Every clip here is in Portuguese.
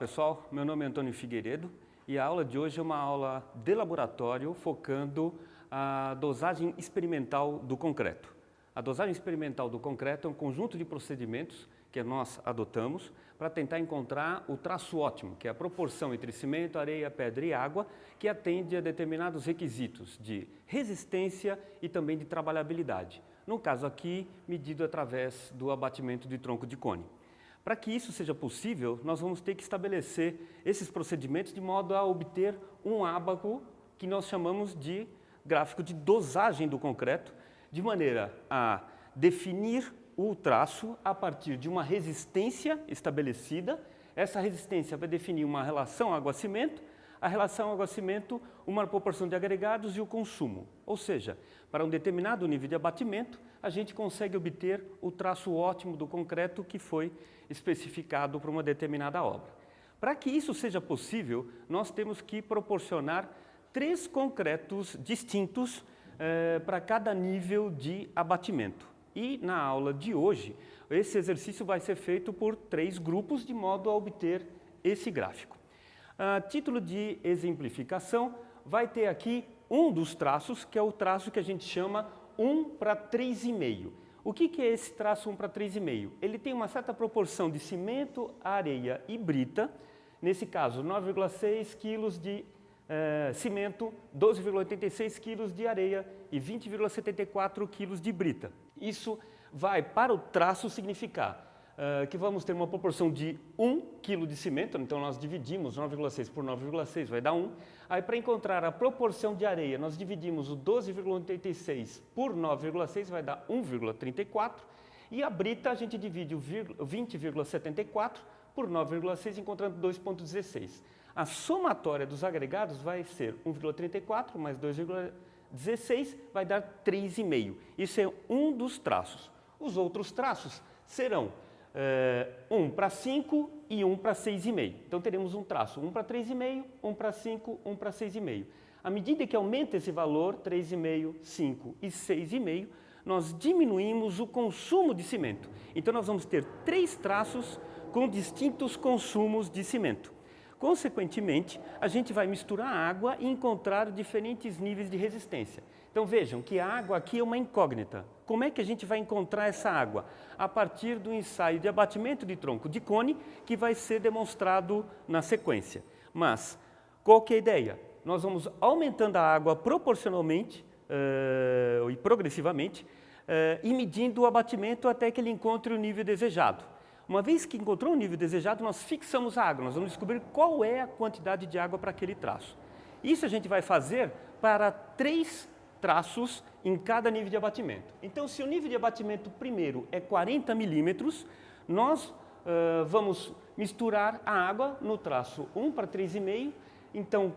pessoal, meu nome é Antônio Figueiredo e a aula de hoje é uma aula de laboratório focando a dosagem experimental do concreto. A dosagem experimental do concreto é um conjunto de procedimentos que nós adotamos para tentar encontrar o traço ótimo, que é a proporção entre cimento, areia, pedra e água, que atende a determinados requisitos de resistência e também de trabalhabilidade. No caso aqui, medido através do abatimento de tronco de cone. Para que isso seja possível, nós vamos ter que estabelecer esses procedimentos de modo a obter um ábaco que nós chamamos de gráfico de dosagem do concreto, de maneira a definir o traço a partir de uma resistência estabelecida. Essa resistência vai definir uma relação água-cimento, a relação água-cimento, uma proporção de agregados e o consumo. Ou seja, para um determinado nível de abatimento, a gente consegue obter o traço ótimo do concreto que foi especificado para uma determinada obra. Para que isso seja possível, nós temos que proporcionar 3 concretos distintos para cada nível de abatimento. E na aula de hoje, esse exercício vai ser feito por 3 grupos de modo a obter esse gráfico. A título de exemplificação, vai ter aqui um dos traços, que é o traço que a gente chama 1:3,5. O que é esse traço 1:3,5? Ele tem uma certa proporção de cimento, areia e brita, nesse caso 9,6 kg de cimento, 12,86 kg de areia e 20,74 kg de brita. Isso vai para o traço significar que vamos ter uma proporção de 1 kg de cimento, então nós dividimos 9,6 por 9,6, vai dar 1. Aí para encontrar a proporção de areia, nós dividimos o 12,86 por 9,6, vai dar 1,34. E a brita a gente divide o 20,74 por 9,6, encontrando 2,16. A somatória dos agregados vai ser 1,34 mais 2,16, vai dar 3,5. Isso é um dos traços. Os outros traços serão 1:5 e 1:6,5. Então teremos um traço 1:3,5, 1:5, 1:6,5. À medida que aumenta esse valor, 3,5, 5 e 6,5, nós diminuímos o consumo de cimento. Então nós vamos ter 3 traços com distintos consumos de cimento. Consequentemente, a gente vai misturar a água e encontrar diferentes níveis de resistência. Então vejam que a água aqui é uma incógnita. Como é que a gente vai encontrar essa água? A partir do ensaio de abatimento de tronco de cone, que vai ser demonstrado na sequência. Mas, qual que é a ideia? Nós vamos aumentando a água proporcionalmente e progressivamente e medindo o abatimento até que ele encontre o nível desejado. Uma vez que encontrou o nível desejado, nós fixamos a água, nós vamos descobrir qual é a quantidade de água para aquele traço. Isso a gente vai fazer para 3 traços em cada nível de abatimento. Então, se o nível de abatimento primeiro é 40 milímetros, nós vamos misturar a água no traço 1:3,5, então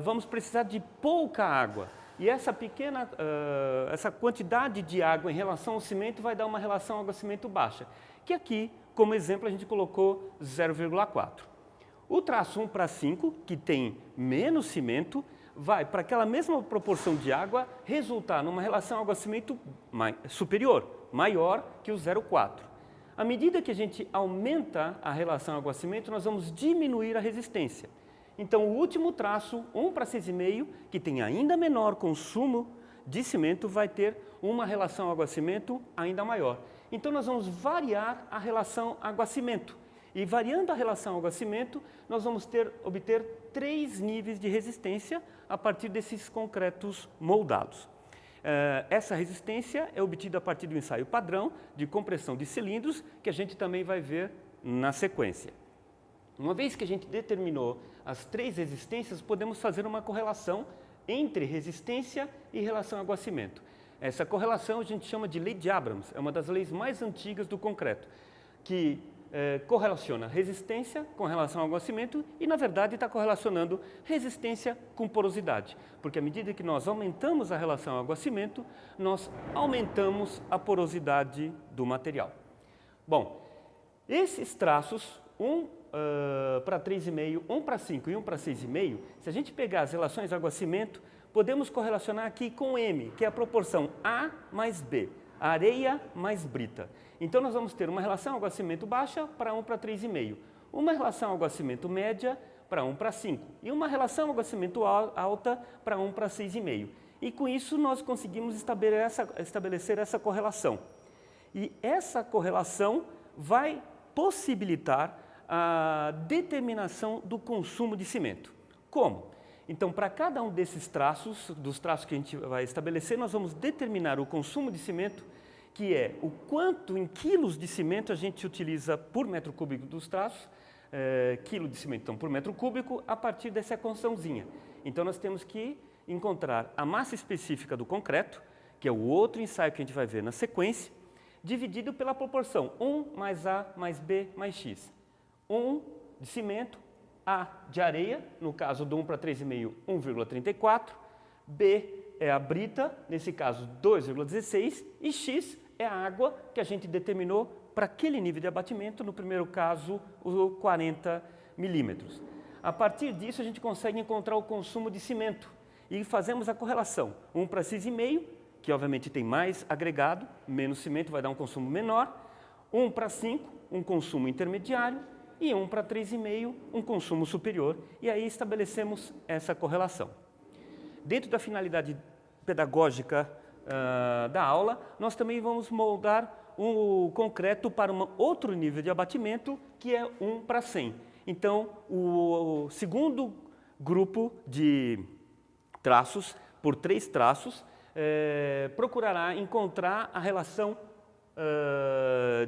vamos precisar de pouca água. E essa essa quantidade de água em relação ao cimento vai dar uma relação água-cimento baixa, que aqui, como exemplo, a gente colocou 0,4. O traço 1:5, que tem menos cimento, vai para aquela mesma proporção de água resultar numa relação água-cimento superior, maior que o 0,4. À medida que a gente aumenta a relação água-cimento, nós vamos diminuir a resistência. Então, o último traço, 1:6,5, que tem ainda menor consumo de cimento, vai ter uma relação água-cimento ainda maior. Então, nós vamos variar a relação água-cimento. E variando a relação água-cimento, nós vamos obter 3 níveis de resistência a partir desses concretos moldados. Essa resistência é obtida a partir do ensaio padrão de compressão de cilindros, que a gente também vai ver na sequência. Uma vez que a gente determinou as 3 resistências, podemos fazer uma correlação entre resistência e relação água-cimento. Essa correlação a gente chama de lei de Abrams, é uma das leis mais antigas do concreto, que correlaciona resistência com relação ao água-cimento e, na verdade, está correlacionando resistência com porosidade, porque à medida que nós aumentamos a relação água-cimento, nós aumentamos a porosidade do material. Bom, esses traços, 1:3,5, 1:5 e 1:6,5, se a gente pegar as relações água-cimento, podemos correlacionar aqui com M, que é a proporção A mais B, areia mais brita. Então, nós vamos ter uma relação água-cimento baixa para 1:3,5. uma relação água-cimento média para 1:5 e uma relação água-cimento alta para 1:6,5. E com isso nós conseguimos estabelecer essa correlação. E essa correlação vai possibilitar a determinação do consumo de cimento. Como? Então, para cada um desses traços, dos traços que a gente vai estabelecer, nós vamos determinar o consumo de cimento, que é o quanto em quilos de cimento a gente utiliza por metro cúbico dos traços, quilo de cimento então, por metro cúbico, a partir dessa equaçãozinha. Então, nós temos que encontrar a massa específica do concreto, que é o outro ensaio que a gente vai ver na sequência, dividido pela proporção 1 mais A mais B mais X. 1 de cimento, A de areia, no caso do 1:3,5, 1,34, B é a brita, nesse caso 2,16, e X é a água que a gente determinou para aquele nível de abatimento, no primeiro caso, os 40 milímetros. A partir disso, a gente consegue encontrar o consumo de cimento e fazemos a correlação 1:6,5, que obviamente tem mais agregado, menos cimento vai dar um consumo menor, 1:5, um consumo intermediário, e 1:3,5, um consumo superior, e aí estabelecemos essa correlação. Dentro da finalidade pedagógica da aula, nós também vamos moldar o concreto para um outro nível de abatimento, que é 1:100. Então, o segundo grupo de traços, por 3 traços, procurará encontrar a relação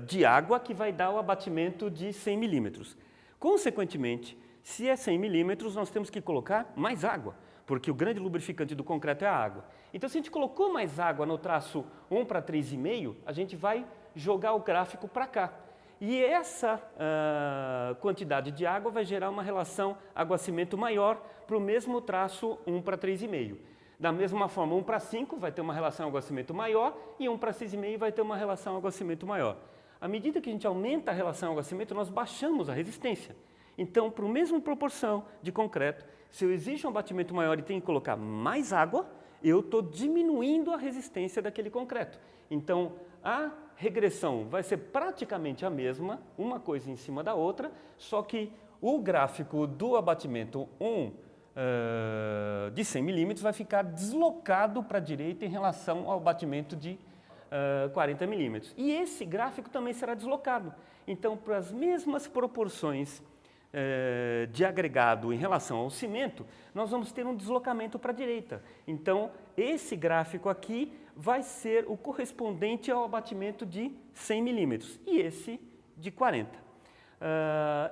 de água que vai dar o abatimento de 100 milímetros. Consequentemente, se é 100 milímetros, nós temos que colocar mais água, porque o grande lubrificante do concreto é a água. Então, se a gente colocou mais água no traço 1:3,5, a gente vai jogar o gráfico para cá. E essa quantidade de água vai gerar uma relação água-cimento maior para o mesmo traço 1:3,5. Da mesma forma, 1:5 vai ter uma relação água-cimento maior e 1:6,5 vai ter uma relação água-cimento maior. À medida que a gente aumenta a relação água-cimento, nós baixamos a resistência. Então, para a mesma proporção de concreto, se eu exijo um abatimento maior e tenho que colocar mais água, eu estou diminuindo a resistência daquele concreto. Então, a regressão vai ser praticamente a mesma, uma coisa em cima da outra, só que o gráfico do abatimento de 100 milímetros vai ficar deslocado para a direita em relação ao batimento de 40 milímetros. E esse gráfico também será deslocado. Então, para as mesmas proporções de agregado em relação ao cimento, nós vamos ter um deslocamento para a direita. Então, esse gráfico aqui vai ser o correspondente ao abatimento de 100 milímetros e esse de 40.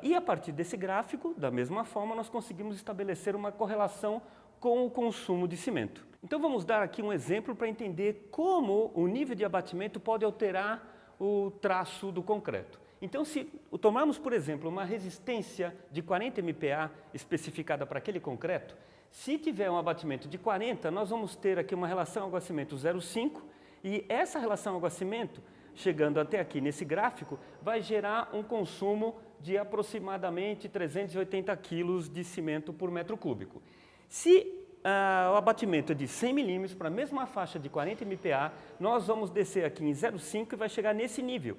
E a partir desse gráfico, da mesma forma, nós conseguimos estabelecer uma correlação com o consumo de cimento. Então vamos dar aqui um exemplo para entender como o nível de abatimento pode alterar o traço do concreto. Então, se tomarmos, por exemplo, uma resistência de 40 MPa especificada para aquele concreto, se tiver um abatimento de 40, nós vamos ter aqui uma relação água-cimento 0,5 e essa relação água-cimento, chegando até aqui nesse gráfico, vai gerar um consumo de aproximadamente 380 kg de cimento por metro cúbico. Se o abatimento é de 100 milímetros para a mesma faixa de 40 MPa, nós vamos descer aqui em 0,5 e vai chegar nesse nível.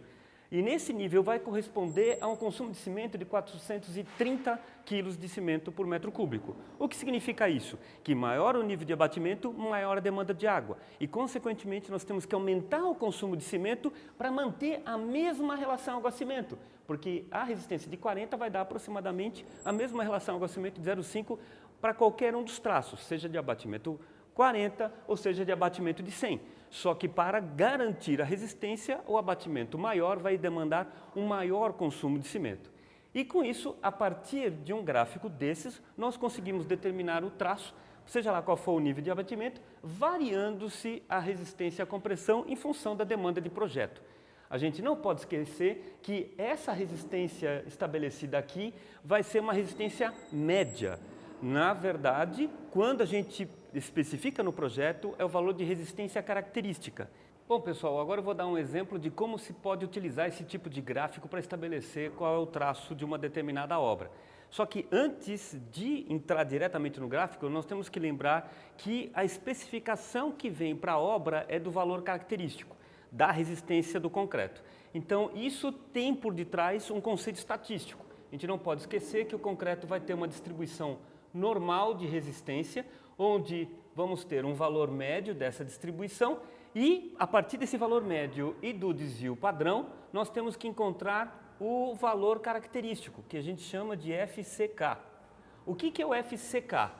E nesse nível vai corresponder a um consumo de cimento de 430 kg de cimento por metro cúbico. O que significa isso? Que maior o nível de abatimento, maior a demanda de água. E, consequentemente, nós temos que aumentar o consumo de cimento para manter a mesma relação água-cimento. Porque a resistência de 40 vai dar aproximadamente a mesma relação água-cimento de 0,5 para qualquer um dos traços, seja de abatimento 40 ou seja de abatimento de 100. Só que para garantir a resistência, o abatimento maior vai demandar um maior consumo de cimento. E com isso, a partir de um gráfico desses, nós conseguimos determinar o traço, seja lá qual for o nível de abatimento, variando-se a resistência à compressão em função da demanda de projeto. A gente não pode esquecer que essa resistência estabelecida aqui vai ser uma resistência média. Na verdade, quando a gente especifica no projeto, é o valor de resistência característica. Bom, pessoal, agora eu vou dar um exemplo de como se pode utilizar esse tipo de gráfico para estabelecer qual é o traço de uma determinada obra. Só que antes de entrar diretamente no gráfico, nós temos que lembrar que a especificação que vem para a obra é do valor característico, da resistência do concreto. Então, isso tem por detrás um conceito estatístico. A gente não pode esquecer que o concreto vai ter uma distribuição normal de resistência, onde vamos ter um valor médio dessa distribuição e, a partir desse valor médio e do desvio padrão, nós temos que encontrar o valor característico, que a gente chama de FCK. O que é o FCK?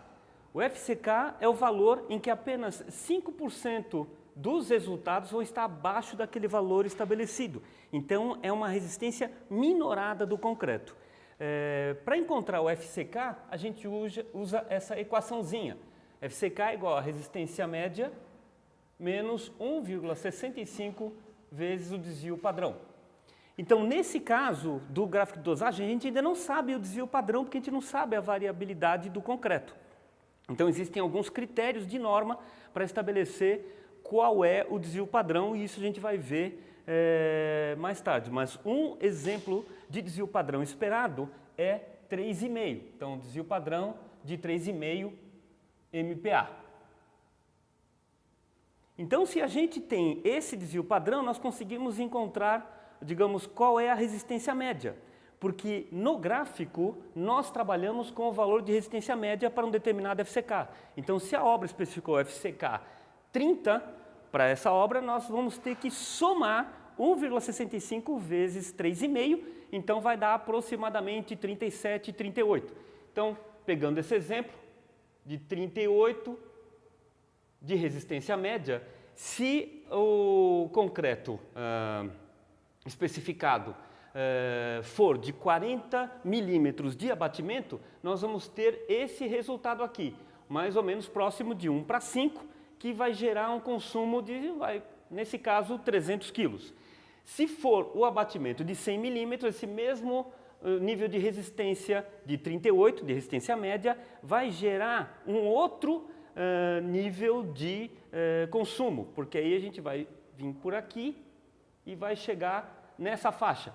O FCK é o valor em que apenas 5% dos resultados vão estar abaixo daquele valor estabelecido. Então, é uma resistência minorada do concreto. Para encontrar o FCK, a gente usa essa equaçãozinha. FCK é igual a resistência média menos 1,65 vezes o desvio padrão. Então, nesse caso do gráfico de dosagem, a gente ainda não sabe o desvio padrão, porque a gente não sabe a variabilidade do concreto. Então, existem alguns critérios de norma para estabelecer qual é o desvio padrão, e isso a gente vai ver mais tarde. Mas um exemplo de desvio padrão esperado é 3,5. Então, desvio padrão de 3,5 MPa. Então, se a gente tem esse desvio padrão, nós conseguimos encontrar, digamos, qual é a resistência média. Porque no gráfico, nós trabalhamos com o valor de resistência média para um determinado FCK. Então, se a obra especificou FCK 30, para essa obra nós vamos ter que somar 1,65 vezes 3,5, então vai dar aproximadamente 37, 38. Então, pegando esse exemplo de 38 de resistência média, se o concreto especificado for de 40 milímetros de abatimento, nós vamos ter esse resultado aqui, mais ou menos próximo de 1:5, que vai gerar um consumo de, nesse caso, 300 quilos. Se for o abatimento de 100 milímetros, esse mesmo nível de resistência de 38, de resistência média, vai gerar um outro nível de consumo, porque aí a gente vai vir por aqui e vai chegar nessa faixa.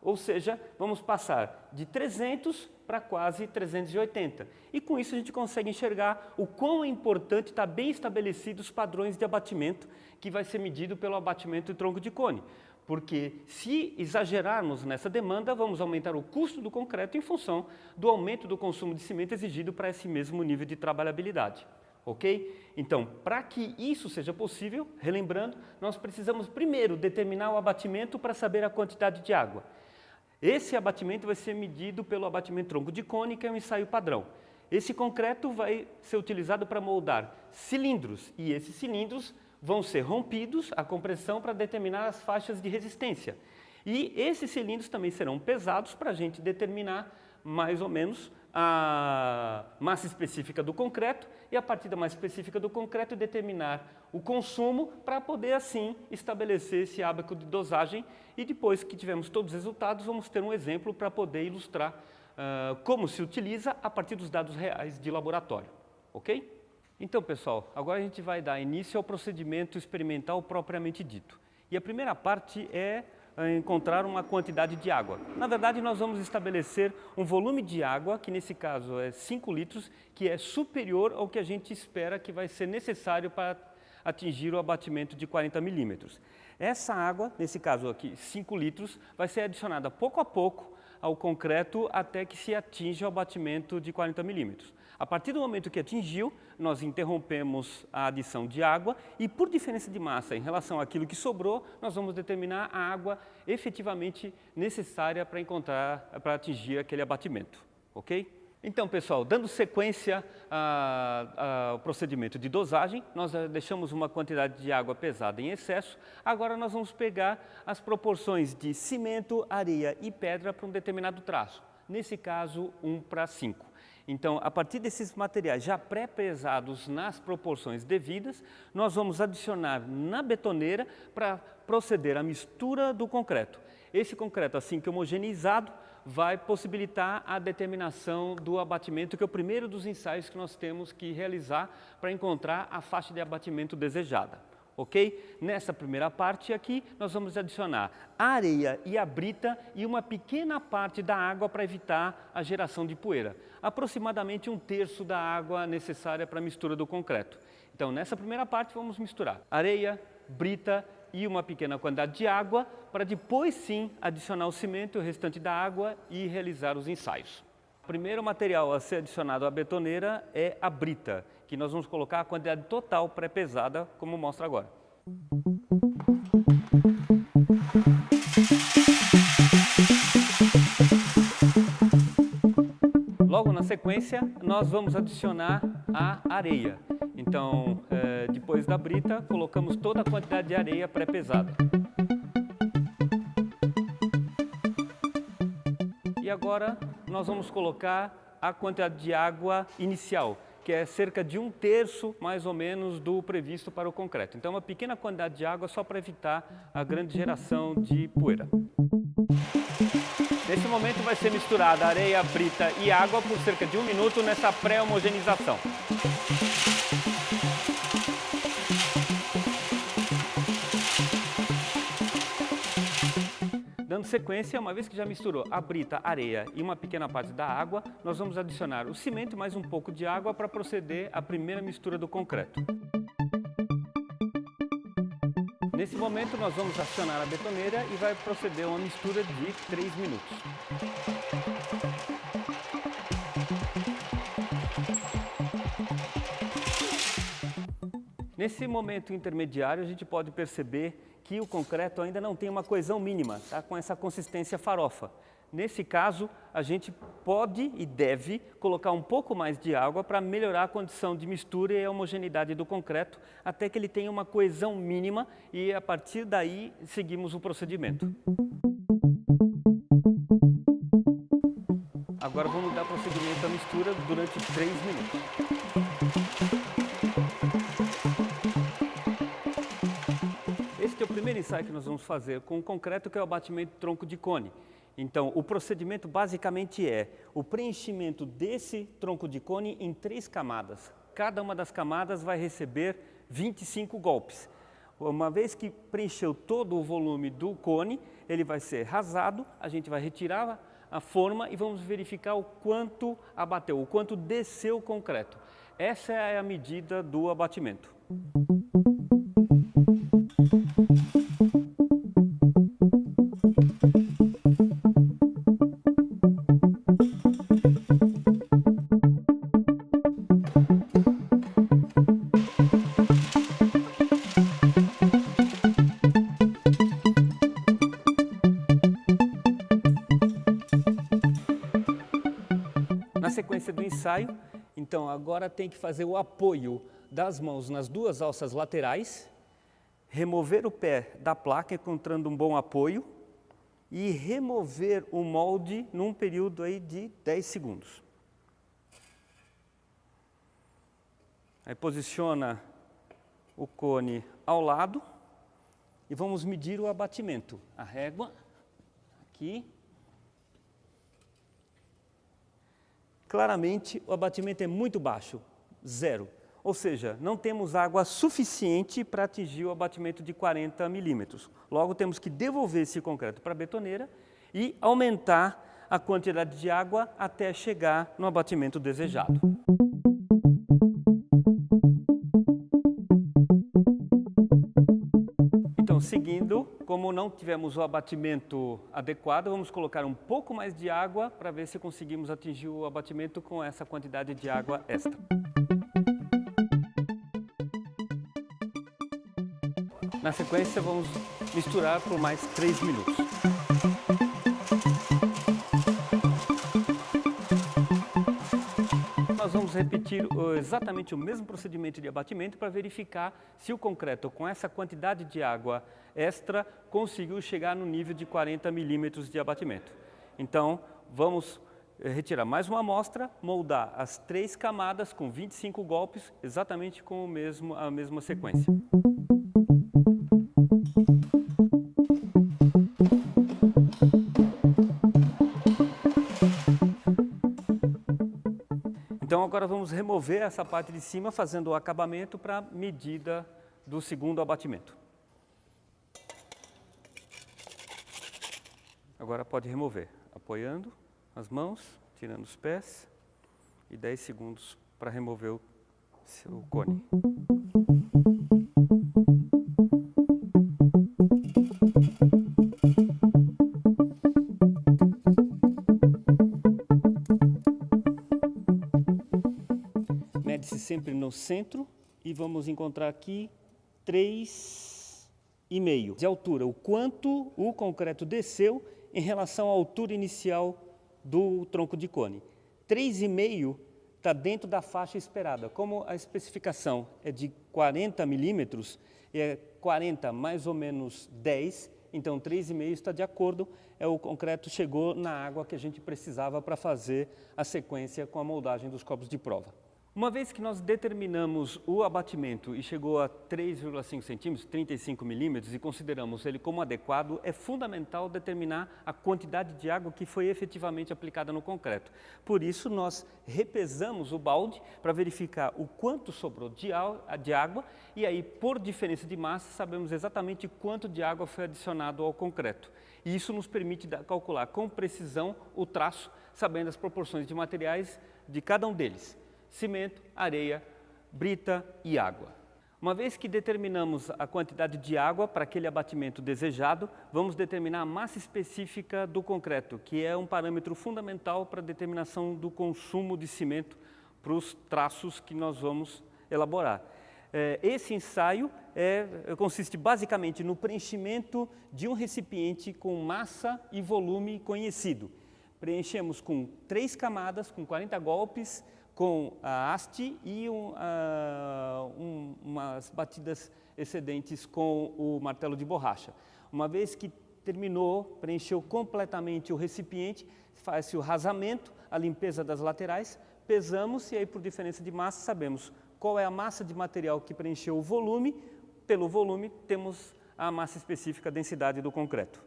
Ou seja, vamos passar de 300 para quase 380. E com isso a gente consegue enxergar o quão é importante estar bem estabelecidos os padrões de abatimento, que vai ser medido pelo abatimento de tronco de cone. Porque se exagerarmos nessa demanda, vamos aumentar o custo do concreto em função do aumento do consumo de cimento exigido para esse mesmo nível de trabalhabilidade. Ok? Então, para que isso seja possível, relembrando, nós precisamos primeiro determinar o abatimento para saber a quantidade de água. Esse abatimento vai ser medido pelo abatimento tronco de cone, que é um ensaio padrão. Esse concreto vai ser utilizado para moldar cilindros, e esses cilindros vão ser rompidos a compressão para determinar as faixas de resistência. E esses cilindros também serão pesados para a gente determinar mais ou menos a massa específica do concreto e, a partir da massa específica do concreto, determinar o consumo para poder, assim, estabelecer esse ábaco de dosagem, e depois que tivermos todos os resultados, vamos ter um exemplo para poder ilustrar como se utiliza a partir dos dados reais de laboratório. Ok? Então, pessoal, agora a gente vai dar início ao procedimento experimental propriamente dito. E a primeira parte é encontrar uma quantidade de água. Na verdade, nós vamos estabelecer um volume de água, que nesse caso é 5 litros, que é superior ao que a gente espera que vai ser necessário para atingir o abatimento de 40 milímetros. Essa água, nesse caso aqui, 5 litros, vai ser adicionada pouco a pouco ao concreto até que se atinja o abatimento de 40 milímetros. A partir do momento que atingiu, nós interrompemos a adição de água e, por diferença de massa em relação àquilo que sobrou, nós vamos determinar a água efetivamente necessária para atingir aquele abatimento. Ok? Então, pessoal, dando sequência ao procedimento de dosagem, nós deixamos uma quantidade de água pesada em excesso. Agora nós vamos pegar as proporções de cimento, areia e pedra para um determinado traço. Nesse caso, 1:5. Então, a partir desses materiais já pré-pesados nas proporções devidas, nós vamos adicionar na betoneira para proceder à mistura do concreto. Esse concreto, assim que homogeneizado, vai possibilitar a determinação do abatimento, que é o primeiro dos ensaios que nós temos que realizar para encontrar a faixa de abatimento desejada. Ok? Nessa primeira parte aqui, nós vamos adicionar a areia e a brita e uma pequena parte da água para evitar a geração de poeira. Aproximadamente 1/3 da água necessária para a mistura do concreto. Então, nessa primeira parte, vamos misturar areia, brita e uma pequena quantidade de água, para depois sim adicionar o cimento e o restante da água e realizar os ensaios. O primeiro material a ser adicionado à betoneira é a brita, que nós vamos colocar a quantidade total pré-pesada, como mostra agora. Logo na sequência, nós vamos adicionar a areia. Então, depois da brita, colocamos toda a quantidade de areia pré-pesada. E agora, nós vamos colocar a quantidade de água inicial, que é cerca de 1/3, mais ou menos, do previsto para o concreto. Então, uma pequena quantidade de água só para evitar a grande geração de poeira. Nesse momento vai ser misturada areia, brita e água por cerca de 1 minuto nessa pré-homogeneização. Dando sequência, uma vez que já misturou a brita, areia e uma pequena parte da água, nós vamos adicionar o cimento e mais um pouco de água para proceder à primeira mistura do concreto. Nesse momento, nós vamos acionar a betoneira e vai proceder a uma mistura de 3 minutos. Nesse momento intermediário, a gente pode perceber que o concreto ainda não tem uma coesão mínima, tá? Com essa consistência farofa. Nesse caso, a gente pode e deve colocar um pouco mais de água para melhorar a condição de mistura e a homogeneidade do concreto, até que ele tenha uma coesão mínima e, a partir daí, seguimos o procedimento. Agora vamos dar prosseguimento à mistura durante 3 minutos. Este é o primeiro ensaio que nós vamos fazer com o concreto, que é o abatimento de tronco de cone. Então, o procedimento basicamente é o preenchimento desse tronco de cone em 3 camadas. Cada uma das camadas vai receber 25 golpes. Uma vez que preencheu todo o volume do cone, ele vai ser rasado, a gente vai retirar a forma e vamos verificar o quanto abateu, o quanto desceu o concreto. Essa é a medida do abatimento. Na sequência do ensaio, então agora tem que fazer o apoio das mãos nas 2 alças laterais, remover o pé da placa encontrando um bom apoio e remover o molde num período aí de 10 segundos. Aí posiciona o cone ao lado e vamos medir o abatimento. A régua aqui. Claramente, o abatimento é muito baixo, 0. Ou seja, não temos água suficiente para atingir o abatimento de 40 milímetros. Logo, temos que devolver esse concreto para a betoneira e aumentar a quantidade de água até chegar no abatimento desejado. Então, seguindo, como não tivemos o abatimento adequado, vamos colocar um pouco mais de água para ver se conseguimos atingir o abatimento com essa quantidade de água extra. Na sequência, vamos misturar por mais 3 minutos. Nós vamos repetir exatamente o mesmo procedimento de abatimento para verificar se o concreto, com essa quantidade de água extra, conseguiu chegar no nível de 40 milímetros de abatimento. Então, vamos retirar mais uma amostra, moldar as 3 camadas com 25 golpes, exatamente com a mesma sequência. Então, agora vamos remover essa parte de cima, fazendo o acabamento para a medida do segundo abatimento. Agora pode remover, apoiando as mãos, tirando os pés, e 10 segundos para remover o seu cone. sempre no centro e vamos encontrar aqui 3,5 de altura, o quanto o concreto desceu em relação à altura inicial do tronco de cone. 3,5 está dentro da faixa esperada. Como a especificação é de 40 milímetros, é 40 mais ou menos 10, então 3,5 está de acordo, o concreto chegou na água que a gente precisava para fazer a sequência com a moldagem dos copos de prova. Uma vez que nós determinamos o abatimento e chegou a 3,5 centímetros, 35 milímetros, e consideramos ele como adequado, é fundamental determinar a quantidade de água que foi efetivamente aplicada no concreto. Por isso, nós repesamos o balde para verificar o quanto sobrou de água e aí, por diferença de massa, sabemos exatamente quanto de água foi adicionado ao concreto. E isso nos permite calcular com precisão o traço, sabendo as proporções de materiais de cada um deles. Cimento, areia, brita e água. Uma vez que determinamos a quantidade de água para aquele abatimento desejado, vamos determinar a massa específica do concreto, que é um parâmetro fundamental para a determinação do consumo de cimento para os traços que nós vamos elaborar. Esse ensaio consiste basicamente no preenchimento de um recipiente com massa e volume conhecido. Preenchemos com 3 camadas, com 40 golpes, com a haste e umas batidas excedentes com o martelo de borracha. Uma vez que terminou, preencheu completamente o recipiente, faz-se o rasamento, a limpeza das laterais, pesamos e aí por diferença de massa sabemos qual é a massa de material que preencheu o volume. Pelo volume temos a massa específica, a densidade do concreto.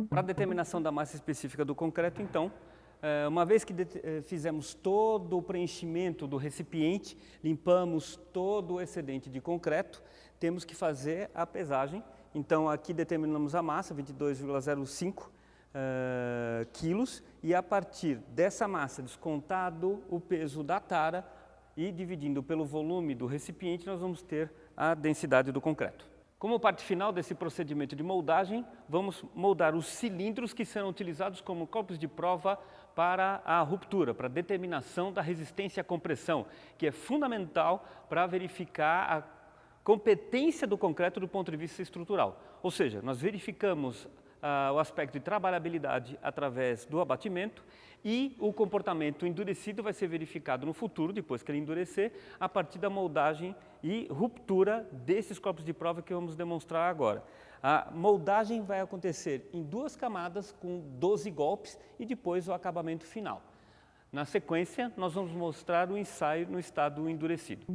Para a determinação da massa específica do concreto, então, uma vez que fizemos todo o preenchimento do recipiente, limpamos todo o excedente de concreto, temos que fazer a pesagem. Então, aqui determinamos a massa, 22,05 quilos, e a partir dessa massa, descontado o peso da tara e dividindo pelo volume do recipiente, nós vamos ter a densidade do concreto. Como parte final desse procedimento de moldagem, vamos moldar os cilindros que serão utilizados como copos de prova para a ruptura, para a determinação da resistência à compressão, que é fundamental para verificar a competência do concreto do ponto de vista estrutural. Ou seja, nós verificamos o aspecto de trabalhabilidade através do abatimento e o comportamento endurecido vai ser verificado no futuro, depois que ele endurecer, a partir da moldagem e ruptura desses copos de prova que vamos demonstrar agora. A moldagem vai acontecer em 2 camadas com 12 golpes e depois o acabamento final. Na sequência, nós vamos mostrar o ensaio no estado endurecido.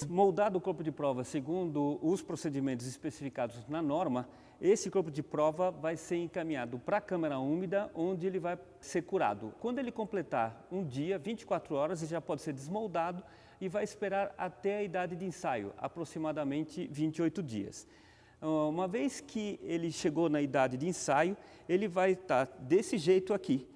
Moldado o corpo de prova segundo os procedimentos especificados na norma, esse corpo de prova vai ser encaminhado para a câmara úmida, onde ele vai ser curado. Quando ele completar um dia, 24 horas, ele já pode ser desmoldado e vai esperar até a idade de ensaio, aproximadamente 28 dias. Uma vez que ele chegou na idade de ensaio, ele vai estar desse jeito aqui.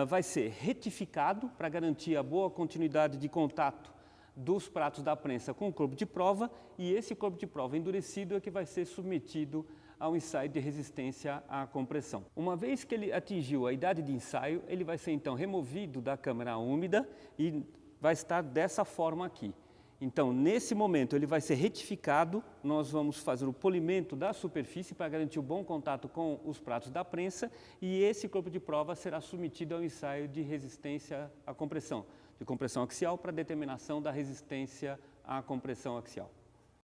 Vai ser retificado para garantir a boa continuidade de contato dos pratos da prensa com o corpo de prova, e esse corpo de prova endurecido é que vai ser submetido ao ensaio de resistência à compressão. Uma vez que ele atingiu a idade de ensaio, ele vai ser então removido da câmara úmida e vai estar dessa forma aqui. Então, nesse momento, ele vai ser retificado, nós vamos fazer o polimento da superfície para garantir o bom contato com os pratos da prensa, e esse corpo de prova será submetido ao ensaio de resistência à compressão, de compressão axial para determinação da resistência à compressão axial.